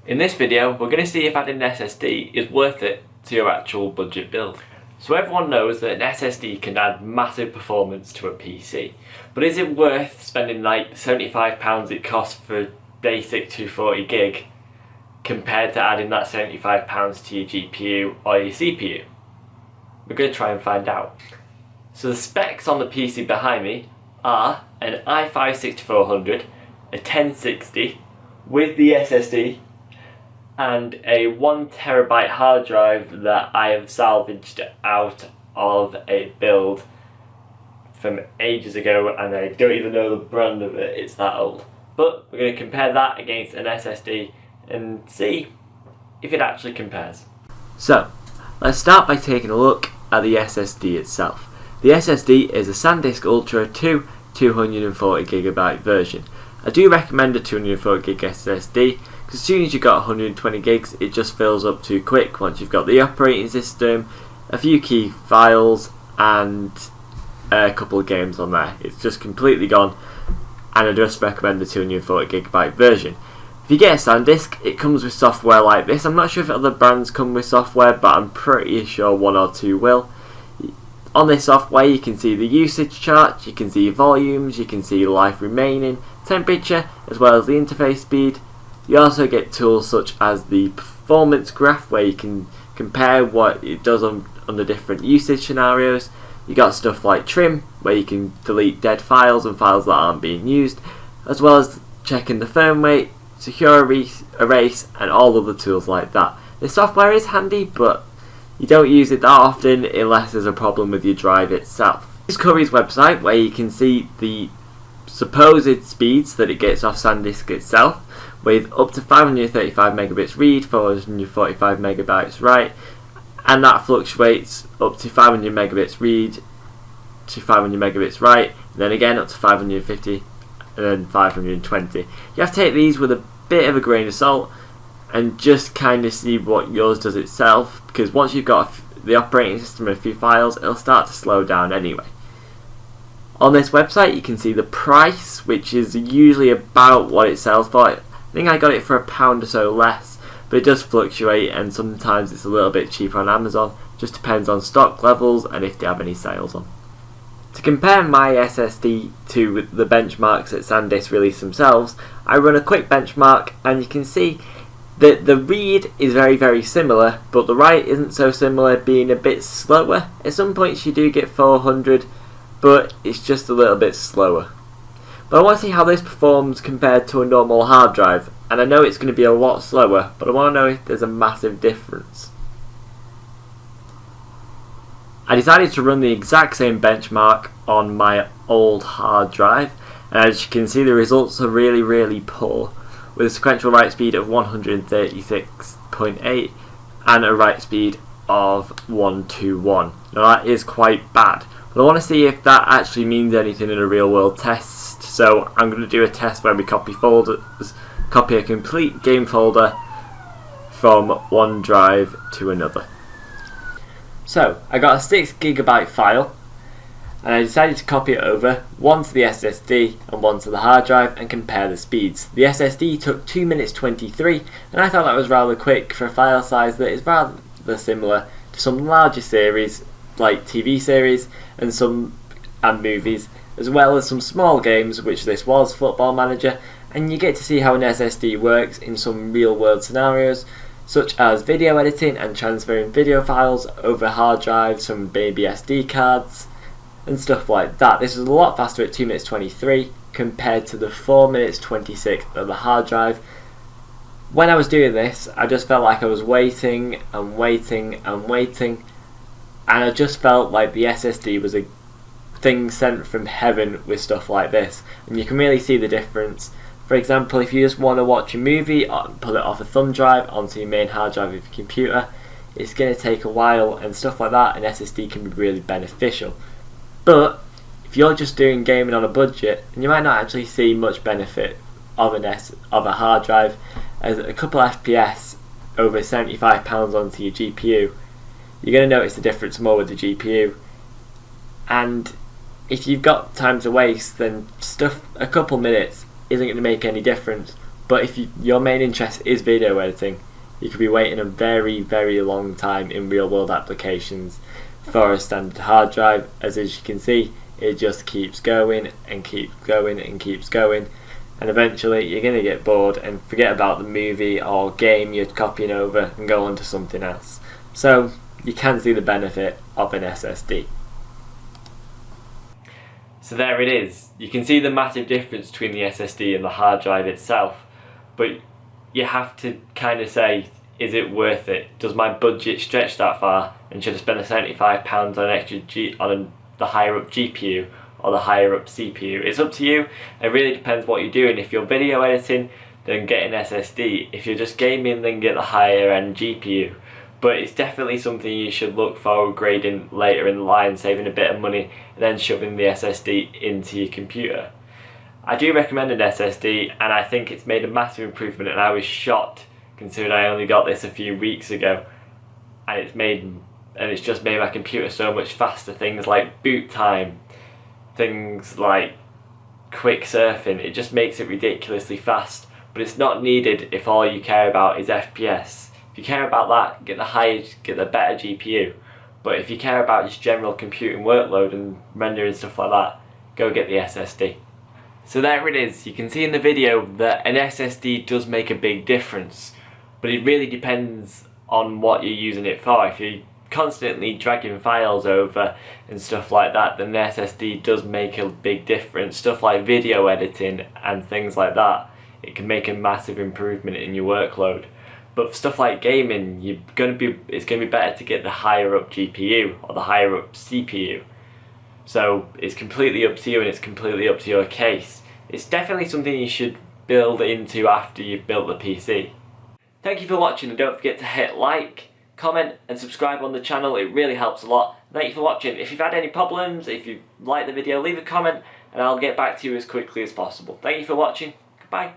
In this video, we're going to see if adding an SSD is worth it to your actual budget build. So everyone knows that an SSD can add massive performance to a PC, but is it worth spending like £75 it costs for a basic 240 gig compared to adding that £75 to your GPU or your CPU? We're going to try and find out. So the specs on the PC behind me are an i5-6400, a 1060 with the SSD, and a 1TB hard drive that I have salvaged out of a build from ages ago, and I don't even know the brand of it, it's that old. But we're going to compare that against an SSD and see if it actually compares. So, let's start by taking a look at the SSD itself. The SSD is a SanDisk Ultra 2 240GB version. I do recommend a 240GB SSD because as soon as you've got 120 gigs it just fills up too quick once you've got the operating system, a few key files and a couple of games on there. It's just completely gone, and I just recommend the 240GB version. If you get a SanDisk, it comes with software like this. I'm not sure if other brands come with software, but I'm pretty sure one or two will. On this software you can see the usage chart, you can see volumes, you can see life remaining, temperature, as well as the interface speed. You also get tools such as the performance graph where you can compare what it does on the different usage scenarios. You got stuff like trim where you can delete dead files and files that aren't being used, as well as checking the firmware, secure erase and all other tools like that. This software is handy, but you don't use it that often unless there's a problem with your drive itself. This is Curry's website where you can see the supposed speeds that it gets off SanDisk itself, with up to 535 megabits read, 445 megabytes write, and that fluctuates up to 500 megabits read to 500 megabits write, and then again up to 550 and then 520. You have to take these with a bit of a grain of salt and just kind of see what yours does itself, because once you've got the operating system and a few files, it'll start to slow down anyway. On this website you can see the price, which is usually about what it sells for. I think I got it for £1 or so less, but it does fluctuate and sometimes it's a little bit cheaper on Amazon. Just depends on stock levels and if they have any sales on. To compare my SSD to the benchmarks that SanDisk release themselves, I run a quick benchmark and you can see that the read is very similar, but the write isn't so similar, being a bit slower. At some points you do get 400, but it's just a little bit slower. But I want to see how this performs compared to a normal hard drive, and I know it's going to be a lot slower, but I want to know if there's a massive difference. I decided to run the exact same benchmark on my old hard drive, and as you can see the results are really poor, with a sequential write speed of 136.8 and a write speed of 121. Now that is quite bad, but I want to see if that actually means anything in a real world test. So I'm going to do a test where we copy folders, copy a complete game folder from one drive to another. So I got a 6GB file and I decided to copy it over, one to the SSD and one to the hard drive, and compare the speeds. The SSD took 2 minutes 23 and I thought that was rather quick for a file size that is rather similar to some larger series like TV series and movies, as well as some small games, which this was, Football Manager, and you get to see how an SSD works in some real world scenarios such as video editing and transferring video files over hard drives from baby SD cards and stuff like that. This was a lot faster at 2 minutes 23 compared to the 4 minutes 26 of the hard drive. When I was doing this, I just felt like I was waiting, and I just felt like the SSD was a thing sent from heaven with stuff like this, and you can really see the difference. For example, if you just want to watch a movie, pull it off a thumb drive onto your main hard drive of your computer, it's going to take a while and stuff like that. An SSD can be really beneficial. But if you're just doing gaming on a budget, then you might not actually see much benefit of a hard drive, as a couple FPS over £75 onto your GPU, you're going to notice the difference more with the GPU. And if you've got time to waste, then a couple minutes isn't going to make any difference. But if your main interest is video editing, you could be waiting a very, very long time in real world applications for a standard hard drive, as you can see, it just keeps going and keeps going and keeps going, and eventually you're going to get bored and forget about the movie or game you're copying over and go on to something else. So you can see the benefit of an SSD. So there it is. You can see the massive difference between the SSD and the hard drive itself, but you have to kind of say, is it worth it? Does my budget stretch that far, and should I spend the £75 on an extra the higher up GPU or the higher up CPU? It's up to you. It really depends what you're doing. If you're video editing, then get an SSD. If you're just gaming, then get the higher end GPU. But it's definitely something you should look for upgrading later in the line, saving a bit of money and then shoving the SSD into your computer. I do recommend an SSD, and I think it's made a massive improvement, and I was shocked considering I only got this a few weeks ago, and it's just made my computer so much faster. Things like boot time, things like quick surfing, it just makes it ridiculously fast, but it's not needed if all you care about is FPS. If you care about that, get the better GPU, but if you care about just general computing workload and rendering stuff like that, go get the SSD. So there it is. You can see in the video that an SSD does make a big difference, but it really depends on what you're using it for. If you're constantly dragging files over and stuff like that, then the SSD does make a big difference. Stuff like video editing and things like that, it can make a massive improvement in your workload. But for stuff like gaming, it's going to be better to get the higher up GPU or the higher up CPU. So it's completely up to you, and it's completely up to your case. It's definitely something you should build into after you've built the PC. Thank you for watching, and don't forget to hit like, comment and subscribe on the channel. It really helps a lot. Thank you for watching. If you've had any problems, if you like the video, leave a comment and I'll get back to you as quickly as possible. Thank you for watching. Goodbye.